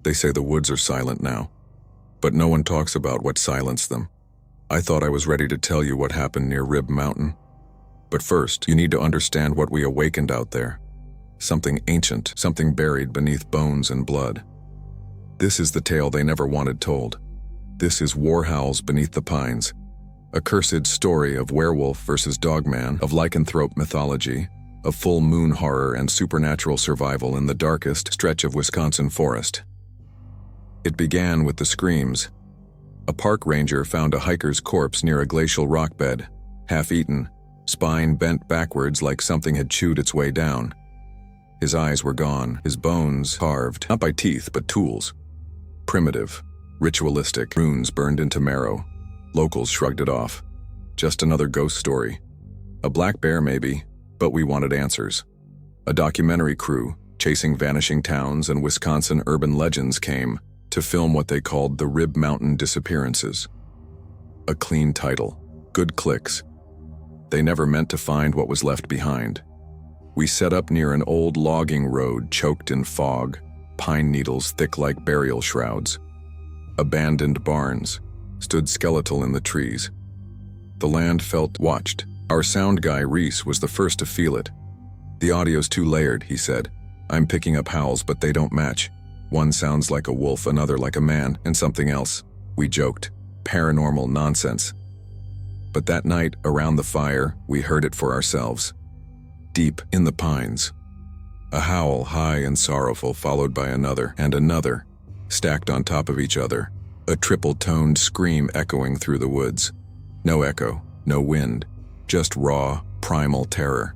They say the woods are silent now, but no one talks about what silenced them. I thought I was ready to tell you what happened near Rib Mountain. But first, you need to understand what we awakened out there. Something ancient, something buried beneath bones and blood. This is the tale they never wanted told. This is War Howls Beneath the Pines, a cursed story of werewolf versus dogman, of lycanthrope mythology, of full moon horror and supernatural survival in the darkest stretch of Wisconsin forest. It began with the screams. A park ranger found a hiker's corpse near a glacial rock bed, half-eaten, spine bent backwards like something had chewed its way down. His eyes were gone, his bones carved, not by teeth but tools. Primitive, ritualistic, runes burned into marrow. Locals shrugged it off. Just another ghost story. A black bear maybe, but we wanted answers. A documentary crew, chasing vanishing towns and Wisconsin urban legends, came to film what they called the Rib Mountain disappearances. A clean title, good clicks. They never meant to find what was left behind. We set up near an old logging road choked in fog, pine needles thick like burial shrouds. Abandoned barns stood skeletal in the trees. The land felt watched. Our sound guy, Reese, was the first to feel it. The audio's too layered, he said. I'm picking up howls, but they don't match. One sounds like a wolf, another like a man, and something else. We joked. Paranormal nonsense. But that night, around the fire, we heard it for ourselves. Deep in the pines. A howl, high and sorrowful, followed by another and another, stacked on top of each other. A triple-toned scream echoing through the woods. No echo, no wind, just raw, primal terror.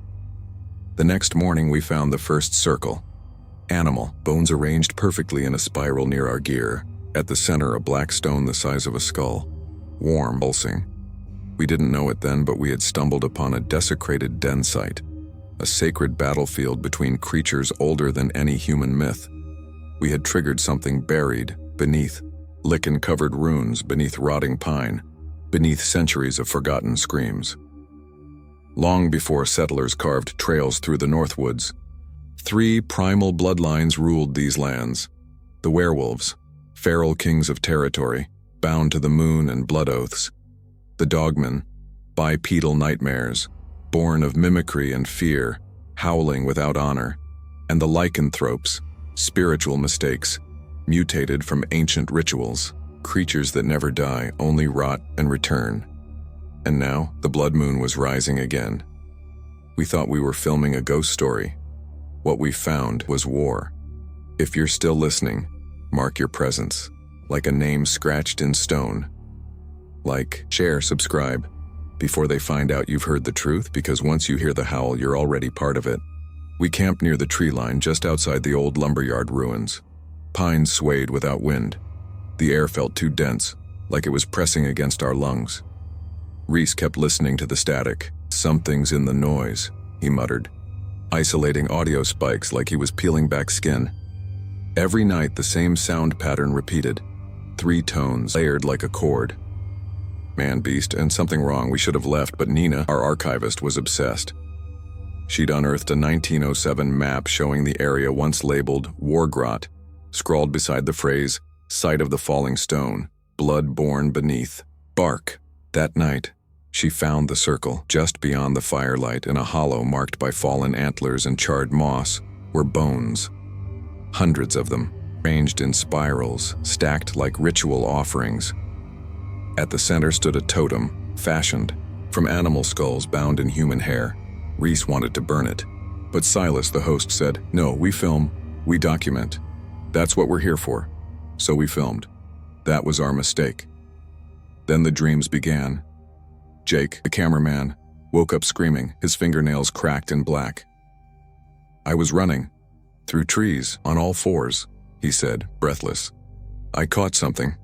The next morning we found the first circle. Animal, bones arranged perfectly in a spiral near our gear. At the center, a black stone the size of a skull. Warm, pulsing. We didn't know it then, but we had stumbled upon a desecrated den site. A sacred battlefield between creatures older than any human myth. We had triggered something buried beneath lichen-covered ruins, beneath rotting pine, beneath centuries of forgotten screams. Long before settlers carved trails through the Northwoods, 3 primal bloodlines ruled these lands. The werewolves, feral kings of territory, bound to the moon and blood oaths. The dogmen, bipedal nightmares, born of mimicry and fear, howling without honor. And the lycanthropes, spiritual mistakes, mutated from ancient rituals, creatures that never die, only rot and return. And now, the blood moon was rising again. We thought we were filming a ghost story. What we found was war. If you're still listening, mark your presence, like a name scratched in stone. Like, share, subscribe, before they find out you've heard the truth, because once you hear the howl, you're already part of it. We camped near the tree line just outside the old lumberyard ruins. Pines swayed without wind. The air felt too dense, like it was pressing against our lungs. Reese kept listening to the static. Something's in the noise, he muttered, isolating audio spikes like he was peeling back skin. Every night the same sound pattern repeated. 3 tones, layered like a chord. Man, beast, and something wrong. We should have left, but Nina, our archivist, was obsessed. She'd unearthed a 1907 map showing the area once labeled Wargrot, scrawled beside the phrase, "Site of the falling stone, blood born beneath, bark." That night, she found the circle. Just beyond the firelight, in a hollow marked by fallen antlers and charred moss, were bones. Hundreds of them, arranged in spirals, stacked like ritual offerings. At the center stood a totem, fashioned from animal skulls bound in human hair. Reese wanted to burn it, but Silas, the host, said, "No, we film, we document. That's what we're here for." So we filmed. That was our mistake. Then the dreams began. Jake, the cameraman, woke up screaming, his fingernails cracked and black. "I was running, through trees, on all fours," he said, breathless. "I caught something.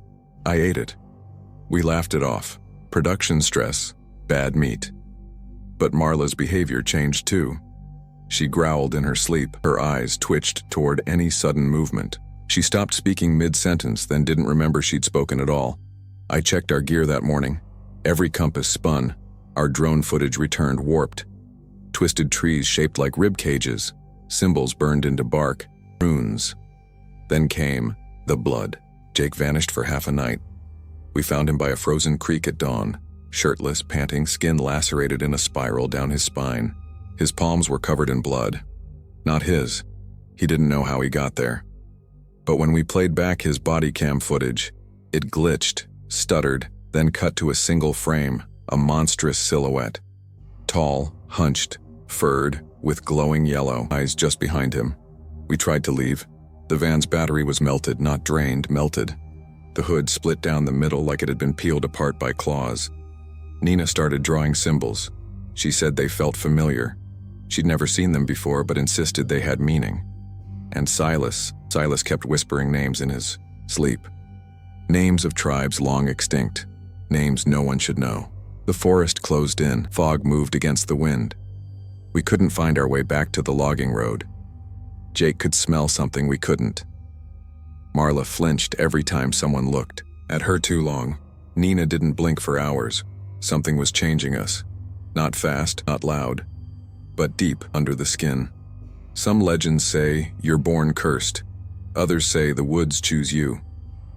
I ate it." We laughed it off. Production stress, bad meat. But Marla's behavior changed too. She growled in her sleep, her eyes twitched toward any sudden movement. She stopped speaking mid-sentence, then didn't remember she'd spoken at all. I checked our gear that morning. Every compass spun. Our drone footage returned warped. Twisted trees shaped like rib cages. Symbols burned into bark. Runes. Then came The blood. Jake vanished for half a night. We found him by a frozen creek at dawn, shirtless, panting, skin lacerated in a spiral down his spine. His palms were covered in blood. Not his. He didn't know how he got there. But when we played back his body cam footage, it glitched, stuttered, then cut to a single frame, a monstrous silhouette. Tall, hunched, furred, with glowing yellow eyes just behind him. We tried to leave. The van's battery was melted, not drained, melted. The hood split down the middle like it had been peeled apart by claws. Nina started drawing symbols. She said they felt familiar. She'd never seen them before, but insisted they had meaning. And Silas kept whispering names in his sleep. Names of tribes long extinct. Names no one should know. The forest closed in. Fog moved against the wind. We couldn't find our way back to the logging road. Jake could smell something we couldn't. Marla flinched every time someone looked. At her too long. Nina didn't blink for hours. Something was changing us. Not fast, not loud, but deep under the skin. Some legends say you're born cursed. Others say the woods choose you.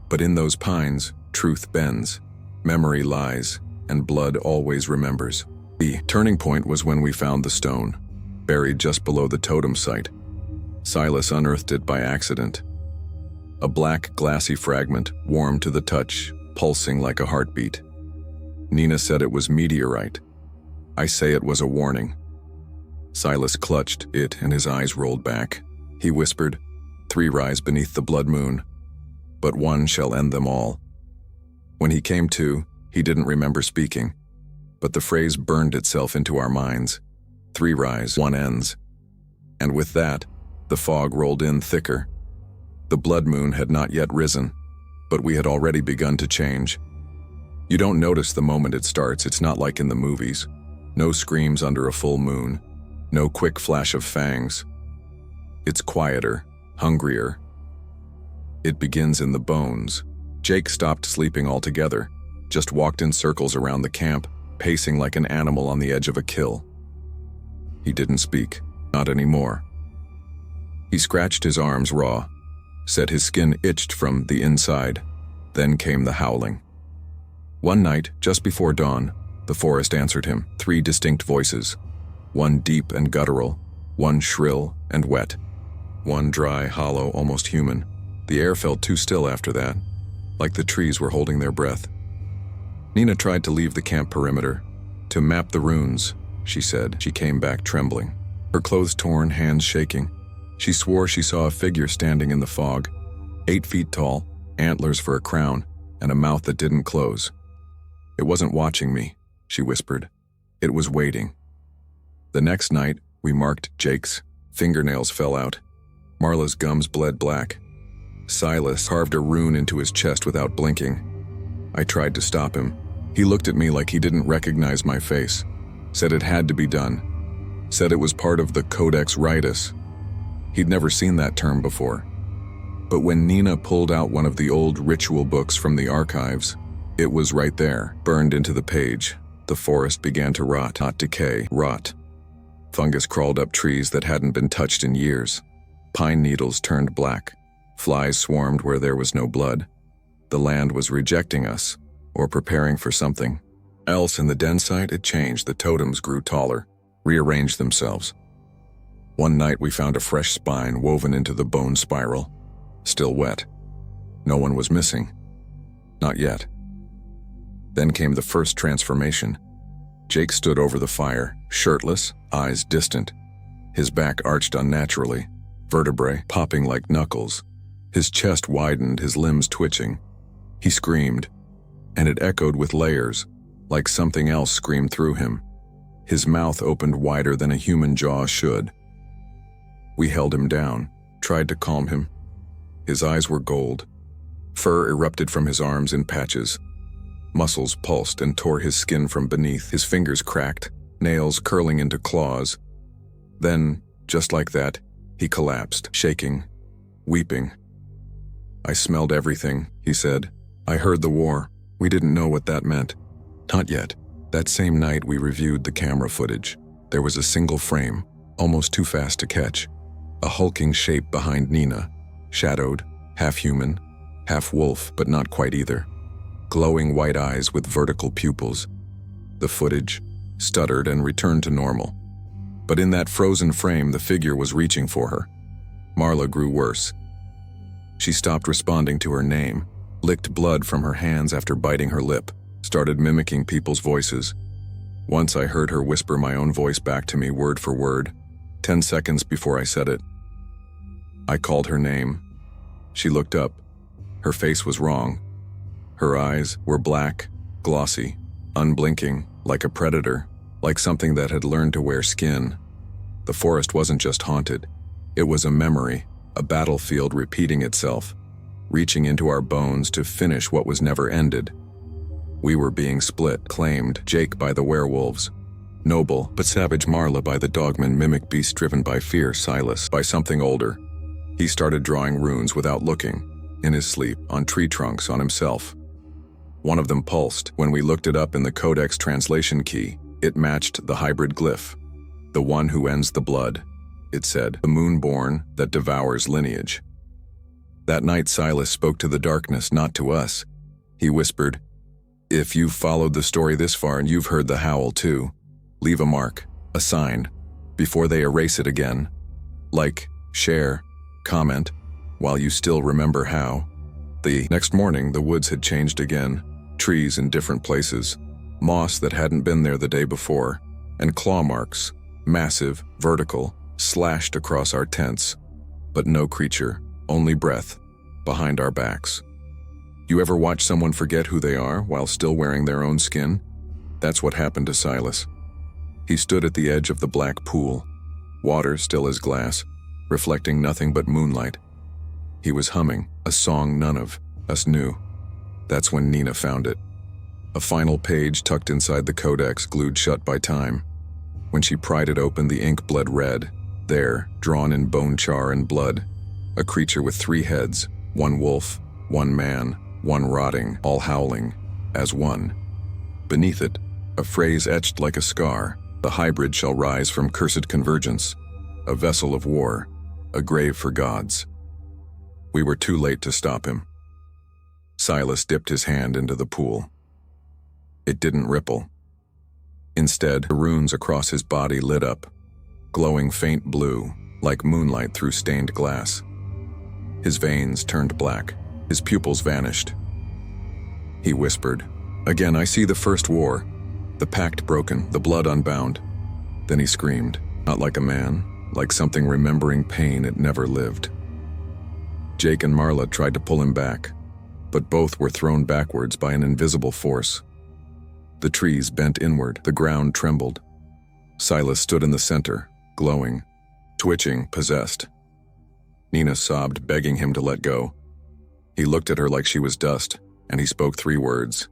But in those pines, truth bends, memory lies, and blood always remembers. The turning point was when we found the stone, buried just below the totem site. Silas unearthed it by accident. A black, glassy fragment, warm to the touch, pulsing like a heartbeat. Nina said it was meteorite. I say it was a warning. Silas clutched it and his eyes rolled back. He whispered, 3 rise beneath the blood moon, but one shall end them all. When he came to, he didn't remember speaking, but the phrase burned itself into our minds. 3 rise, 1 ends. And with that, the fog rolled in thicker. The blood moon had not yet risen, but we had already begun to change. You don't notice the moment it starts. It's not like in the movies. No screams under a full moon. No quick flash of fangs. It's quieter, hungrier. It begins in the bones. Jake stopped sleeping altogether, just walked in circles around the camp, pacing like an animal on the edge of a kill. He didn't speak, not anymore. He scratched his arms raw, said his skin itched from the inside. Then came the howling. One night, just before dawn, the forest answered him, 3 distinct voices. One deep and guttural, one shrill and wet, one dry, hollow, almost human. The air felt too still after that, like the trees were holding their breath. Nina tried to leave the camp perimeter, to map the runes, she said. She came back trembling, her clothes torn, hands shaking. She swore she saw a figure standing in the fog, 8 feet tall, antlers for a crown, and a mouth that didn't close. It wasn't watching me, she whispered. It was waiting. The next night, we marked Jake's. Fingernails fell out. Marla's gums bled black. Silas carved a rune into his chest without blinking. I tried to stop him. He looked at me like he didn't recognize my face. Said it had to be done. Said it was part of the Codex Ritus. He'd never seen that term before. But when Nina pulled out one of the old ritual books from the archives, it was right there, burned into the page. The forest began to rot, not decay, rot. Fungus crawled up trees that hadn't been touched in years. Pine needles turned black. Flies swarmed where there was no blood. The land was rejecting us, or preparing for something else. In the den site, it changed. The totems grew taller, rearranged themselves. One night we found a fresh spine woven into the bone spiral, still wet. No one was missing. Not yet. Then came the first transformation. Jake stood over the fire, shirtless, eyes distant. His back arched unnaturally, vertebrae popping like knuckles. His chest widened, his limbs twitching. He screamed, and it echoed with layers, like something else screamed through him. His mouth opened wider than a human jaw should. We held him down, tried to calm him. His eyes were gold. Fur erupted from his arms in patches. Muscles pulsed and tore his skin from beneath. His fingers cracked, nails curling into claws. Then, just like that, he collapsed, shaking, weeping. I smelled everything, he said. I heard the war. We didn't know what that meant. Not yet. That same night we reviewed the camera footage. There was a single frame, almost too fast to catch. A hulking shape behind Nina, shadowed, half human, Half wolf, but not quite either. Glowing white eyes with vertical pupils. The footage stuttered and returned to normal. But in that frozen frame, the figure was reaching for her. Marla grew worse. She stopped responding to her name, licked blood from her hands after biting her lip, started mimicking people's voices. Once I heard her whisper my own voice back to me word for word, 10 seconds before I said it. I called her name. She looked up. Her face was wrong. Her eyes were black, glossy, unblinking, like a predator, like something that had learned to wear skin. The forest wasn't just haunted. It was a memory, a battlefield repeating itself, reaching into our bones to finish what was never ended. We were being split, claimed Jake by the werewolves, noble but savage Marla by the dogman mimic beast driven by fear, Silas by something older. He started drawing runes without looking, in his sleep, on tree trunks, on himself. One of them pulsed. When we looked it up in the codex translation key, it matched the hybrid glyph. The one who ends the blood. It said, the moonborn that devours lineage. That night Silas spoke to the darkness, not to us. He whispered, if you've followed the story this far and you've heard the howl too, leave a mark, a sign, before they erase it again. Like, share, comment, while you still remember how. The next morning the woods had changed again, trees in different places, moss that hadn't been there the day before, and claw marks, massive, vertical, slashed across our tents. But no creature, only breath, behind our backs. You ever watch someone forget who they are while still wearing their own skin? That's what happened to Silas. He stood at the edge of the black pool, water still as glass, reflecting nothing but moonlight. He was humming a song none of us knew. That's when Nina found it. A final page tucked inside the codex, glued shut by time. When she pried it open, the ink bled red. There, drawn in bone char and blood, a creature with 3 heads, one wolf, one man, one rotting, all howling, as one. Beneath it, a phrase etched like a scar, the hybrid shall rise from cursed convergence, a vessel of war, a grave for gods. We were too late to stop him. Silas dipped his hand into the pool. It didn't ripple. Instead, the runes across his body lit up, glowing faint blue, like moonlight through stained glass. His veins turned black. His pupils vanished. He whispered, again, I see the first war, the pact broken, the blood unbound. Then he screamed, not like a man, like something remembering pain it never lived. Jake and Marla tried to pull him back, but both were thrown backwards by an invisible force. The trees bent inward, the ground trembled. Silas stood in the center, glowing, twitching, possessed. Nina sobbed, begging him to let go. He looked at her like she was dust, and he spoke 3 words.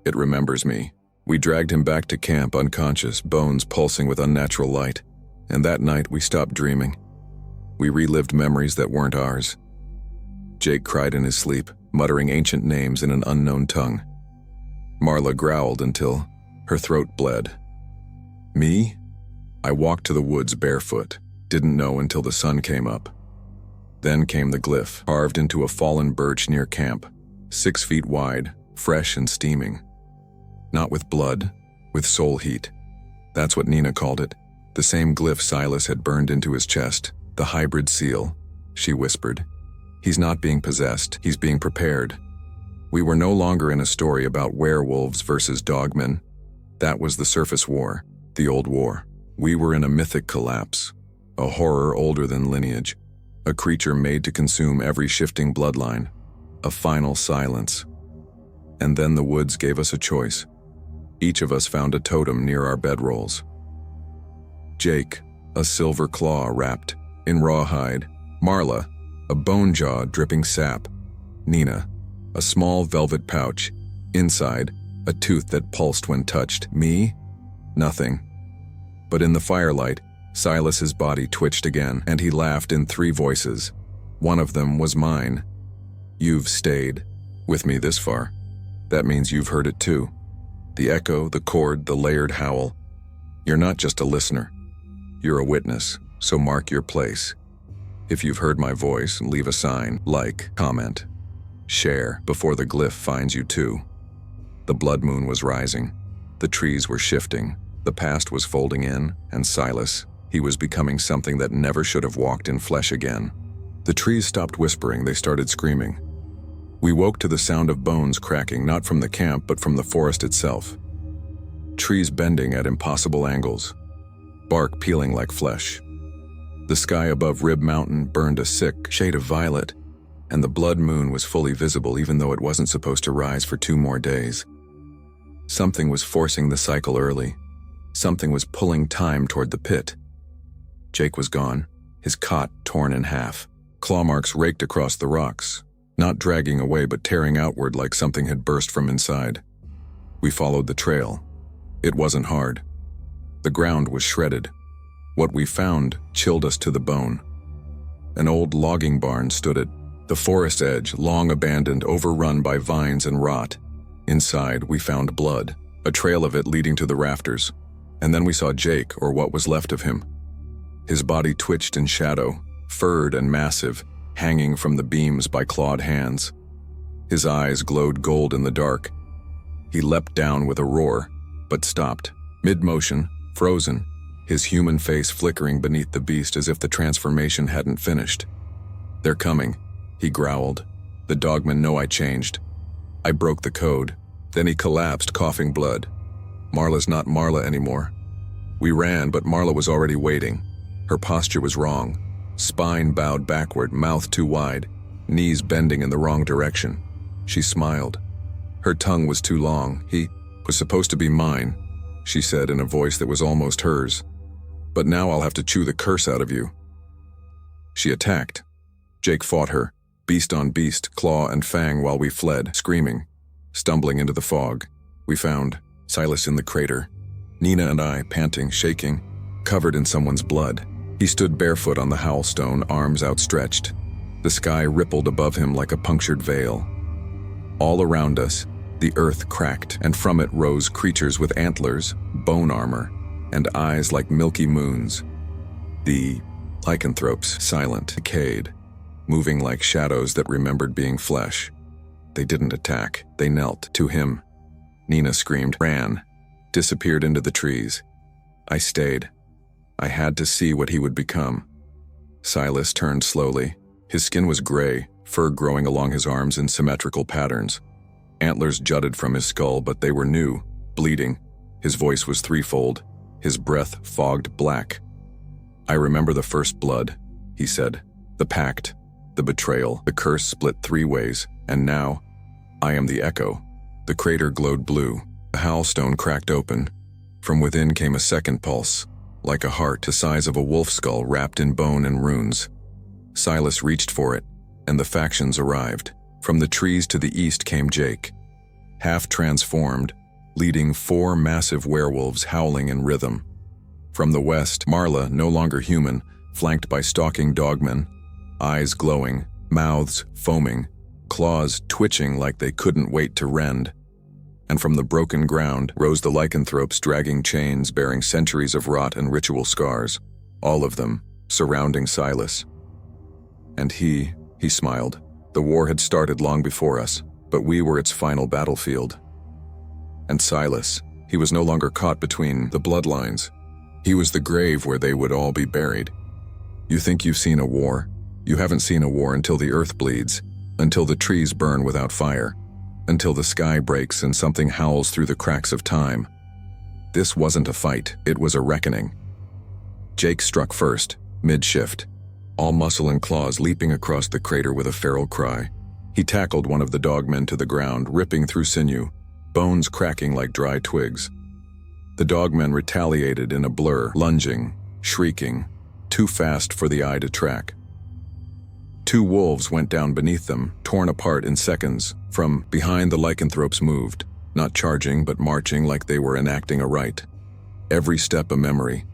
It remembers me. We dragged him back to camp unconscious, bones pulsing with unnatural light, and that night we stopped dreaming. We relived memories that weren't ours. Jake cried in his sleep, muttering ancient names in an unknown tongue. Marla growled until her throat bled. Me? I walked to the woods barefoot, didn't know until the sun came up. Then came the glyph, carved into a fallen birch near camp, 6 feet wide, fresh and steaming. Not with blood, with soul heat. That's what Nina called it. The same glyph Silas had burned into his chest, the hybrid seal, she whispered. He's not being possessed, he's being prepared. We were no longer in a story about werewolves versus dogmen. That was the surface war, the old war. We were in a mythic collapse, a horror older than lineage, a creature made to consume every shifting bloodline, a final silence. And then the woods gave us a choice. Each of us found a totem near our bedrolls. Jake, a silver claw wrapped in rawhide. Marla, a bone jaw dripping sap. Nina, a small velvet pouch. Inside, a tooth that pulsed when touched. Me? Nothing. But in the firelight, Silas's body twitched again, and he laughed in 3 voices. One of them was mine. You've stayed with me this far. That means you've heard it too. The echo, the chord, the layered howl. You're not just a listener. You're a witness, so mark your place. If you've heard my voice, leave a sign, like, comment. Share before the glyph finds you too. The blood moon was rising. The trees were shifting. The past was folding in, and Silas, he was becoming something that never should have walked in flesh again. The trees stopped whispering, they started screaming. We woke to the sound of bones cracking, not from the camp, but from the forest itself. Trees bending at impossible angles, bark peeling like flesh. The sky above Rib Mountain burned a sick shade of violet, and the blood moon was fully visible even though it wasn't supposed to rise for 2 more days. Something was forcing the cycle early. Something was pulling time toward the pit. Jake was gone, his cot torn in half. Claw marks raked across the rocks, not dragging away but tearing outward like something had burst from inside. We followed the trail. It wasn't hard. The ground was shredded. What we found chilled us to the bone. An old logging barn stood at the forest edge, long abandoned, overrun by vines and rot. Inside, we found blood, a trail of it leading to the rafters. And then we saw Jake, or what was left of him. His body twitched in shadow, furred and massive, hanging from the beams by clawed hands. His eyes glowed gold in the dark. He leapt down with a roar, but stopped, mid-motion, frozen, his human face flickering beneath the beast as if the transformation hadn't finished. "They're coming," he growled. "The dogmen know I changed. I broke the code." Then he collapsed, coughing blood. "Marla's not Marla anymore." We ran, but Marla was already waiting. Her posture was wrong. Spine bowed backward, mouth too wide, knees bending in the wrong direction. She smiled. Her tongue was too long. "He was supposed to be mine," she said in a voice that was almost hers. "But now I'll have to chew the curse out of you." She attacked. Jake fought her, beast on beast, claw and fang, while we fled, screaming. Stumbling into the fog, we found Silas in the crater. Nina and I, panting, shaking, covered in someone's blood. He stood barefoot on the howl stone, arms outstretched. The sky rippled above him like a punctured veil. All around us, the earth cracked, and from it rose creatures with antlers, bone armor, and eyes like milky moons. The lycanthropes, silent, decayed, moving like shadows that remembered being flesh. They didn't attack. They knelt to him. Nina screamed, ran, disappeared into the trees. I stayed. I had to see what he would become. Silas turned slowly. His skin was gray, fur growing along his arms in symmetrical patterns. Antlers jutted from his skull, but they were new, bleeding. His voice was threefold, his breath fogged black. "I remember the first blood," he said. "The pact, the betrayal, the curse split 3 ways, and now, I am the echo." The crater glowed blue. The howl stone cracked open. From within came a second pulse, like a heart the size of a wolf skull wrapped in bone and runes. Silas reached for it, and the factions arrived. From the trees to the east came Jake, half transformed, leading 4 massive werewolves howling in rhythm. From the west, Marla, no longer human, flanked by stalking dogmen, eyes glowing, mouths foaming, claws twitching like they couldn't wait to rend. And from the broken ground rose the lycanthropes, dragging chains bearing centuries of rot and ritual scars, all of them surrounding Silas. And he smiled. The war had started long before us, but we were its final battlefield. And Silas, he was no longer caught between the bloodlines. He was the grave where they would all be buried. You think you've seen a war? You haven't seen a war until the earth bleeds, until the trees burn without fire, until the sky breaks and something howls through the cracks of time. This wasn't a fight, it was a reckoning. Jake struck first, mid-shift, all muscle and claws leaping across the crater with a feral cry. He tackled one of the dogmen to the ground, ripping through sinew, bones cracking like dry twigs. The dogmen retaliated in a blur, lunging, shrieking, too fast for the eye to track. 2 wolves went down beneath them, torn apart in seconds. From behind, the lycanthropes moved, not charging but marching like they were enacting a rite. Every step a memory,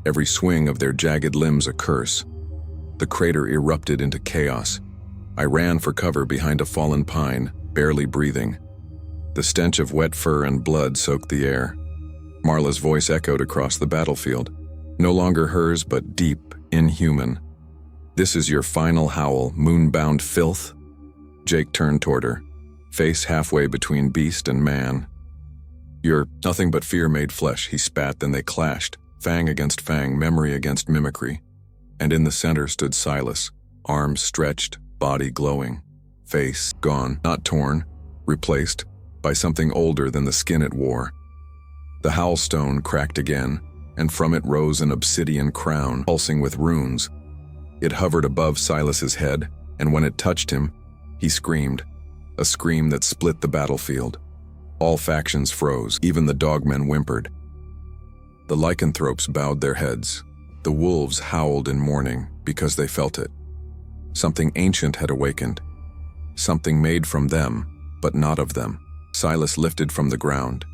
every swing of their jagged limbs a curse. The crater erupted into chaos. I ran for cover behind a fallen pine, barely breathing. The stench of wet fur and blood soaked the air. Marla's voice echoed across the battlefield, no longer hers but deep, inhuman. "This is your final howl, moonbound filth?" Jake turned toward her, face halfway between beast and man. "You're nothing but fear made flesh," he spat. Then they clashed, fang against fang, memory against mimicry. And in the center stood Silas, arms stretched, body glowing, face gone, not torn, replaced by something older than the skin it wore. The howl stone cracked again, and from it rose an obsidian crown, pulsing with runes. It hovered above Silas's head, and when it touched him, he screamed, a scream that split the battlefield. All factions froze, even the dogmen whimpered. The lycanthropes bowed their heads. The wolves howled in mourning because they felt it. Something ancient had awakened. Something made from them, but not of them. Silas lifted from the ground,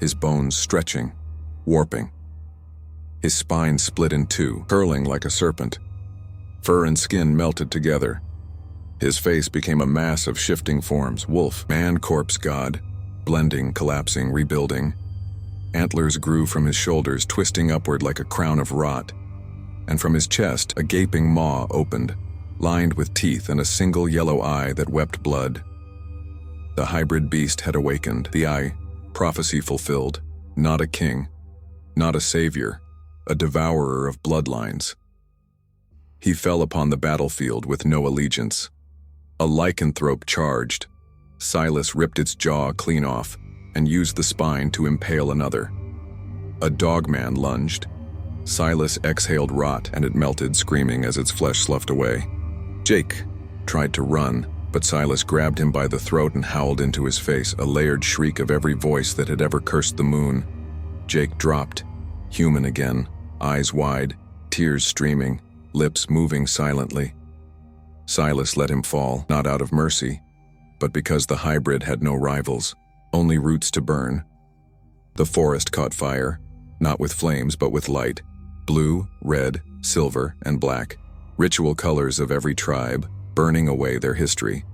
his bones stretching, warping. His spine split in two, curling like a serpent. Fur and skin melted together. His face became a mass of shifting forms: wolf, man, corpse, god, blending, collapsing, rebuilding. Antlers grew from his shoulders, twisting upward like a crown of rot. And from his chest, a gaping maw opened, lined with teeth and a single yellow eye that wept blood. The hybrid beast had awakened, the eye, prophecy fulfilled, not a king, not a savior, a devourer of bloodlines. He fell upon the battlefield with no allegiance. A lycanthrope charged. Silas ripped its jaw clean off and used the spine to impale another. A dogman lunged. Silas exhaled rot and it melted, screaming as its flesh sloughed away. Jake tried to run, but Silas grabbed him by the throat and howled into his face, a layered shriek of every voice that had ever cursed the moon. Jake dropped, human again, eyes wide, tears streaming, lips moving silently. Silas let him fall, not out of mercy, but because the hybrid had no rivals, only roots to burn. The forest caught fire, not with flames but with light, blue, red, silver, and black, ritual colors of every tribe, burning away their history.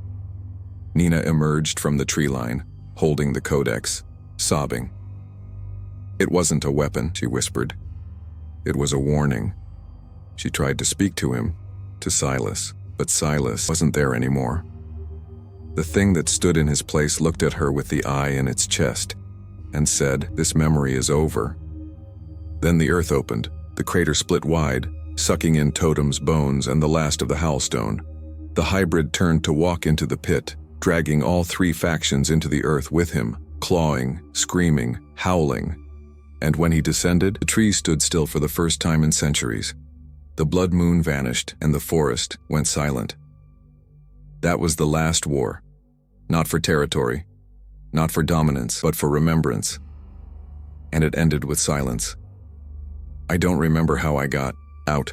Nina emerged from the tree line, holding the codex, sobbing. "It wasn't a weapon," she whispered. "It was a warning." She tried to speak to him, to Silas, but Silas wasn't there anymore. The thing that stood in his place looked at her with the eye in its chest and said, "This memory is over." Then the earth opened, the crater split wide, sucking in Totem's bones and the last of the Howlstone. The hybrid turned to walk into the pit, dragging all three factions into the earth with him, clawing, screaming, howling. And when he descended, the trees stood still for the first time in centuries. The blood moon vanished and the forest went silent. That was the last war, not for territory, not for dominance, but for remembrance. And it ended with silence. I don't remember how I got out.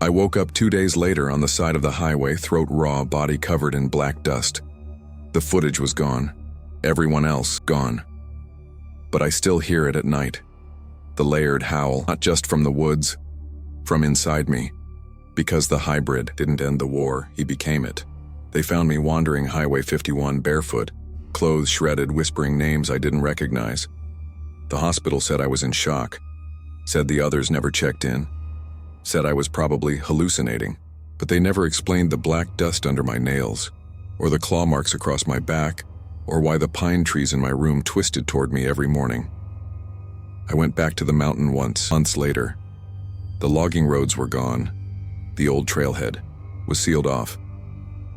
I woke up 2 days later on the side of the highway, throat raw, body covered in black dust. The footage was gone. Everyone else gone. But I still hear it at night. The layered howl, not just from the woods, from inside me. Because the hybrid didn't end the war, he became it. They found me wandering Highway 51 barefoot, clothes shredded, whispering names I didn't recognize. The hospital said I was in shock, said the others never checked in, said I was probably hallucinating, but they never explained the black dust under my nails, or the claw marks across my back, or why the pine trees in my room twisted toward me every morning. I went back to the mountain once, months later. The logging roads were gone. The old trailhead was sealed off.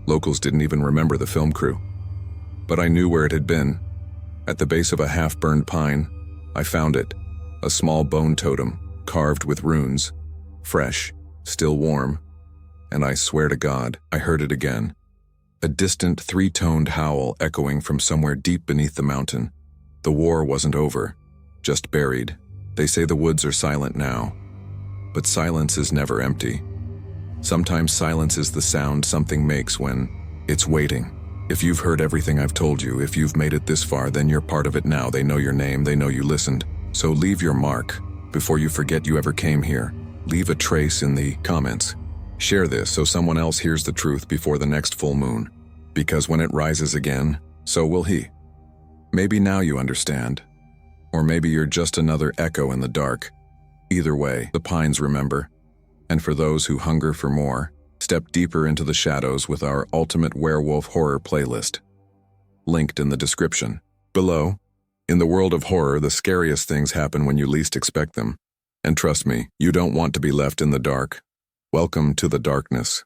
Locals didn't even remember the film crew. But I knew where it had been. At the base of a half-burned pine, I found it, a small bone totem, carved with runes, fresh, still warm, and I swear to God, I heard it again. A distant three-toned howl echoing from somewhere deep beneath the mountain. The war wasn't over, just buried. They say the woods are silent now, but silence is never empty. Sometimes silence is the sound something makes when it's waiting. If you've heard everything I've told you, if you've made it this far, then you're part of it now. They know your name, they know you listened. So leave your mark before you forget you ever came here. Leave a trace in the comments. Share this so someone else hears the truth before the next full moon. Because when it rises again, so will he. Maybe now you understand. Or maybe you're just another echo in the dark. Either way, the pines remember. And for those who hunger for more, Step deeper into the shadows with our ultimate werewolf horror playlist, linked in the description. Below, in the world of horror, the scariest things happen when you least expect them. And trust me, you don't want to be left in the dark. Welcome to the darkness.